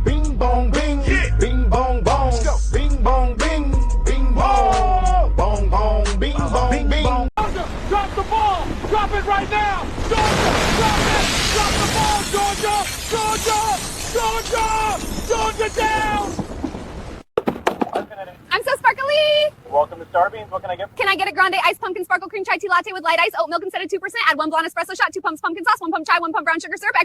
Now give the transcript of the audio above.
Bing bong bing, bing bong bong, bing bong bing, bing bong, bong bong, bing bong bing. Drop the ball! Drop it right now! Georgia! Drop it! Drop the ball, Georgia! Georgia! Georgia! Georgia down! I'm so sparkly! Welcome to Starbeans. What can I get? Can I get a grande iced pumpkin sparkle cream chai tea latte with light ice, oat milk instead of 2%, add 1 blonde espresso shot, 2 pumps pumpkin sauce, 1 pump chai, 1 pump brown sugar syrup.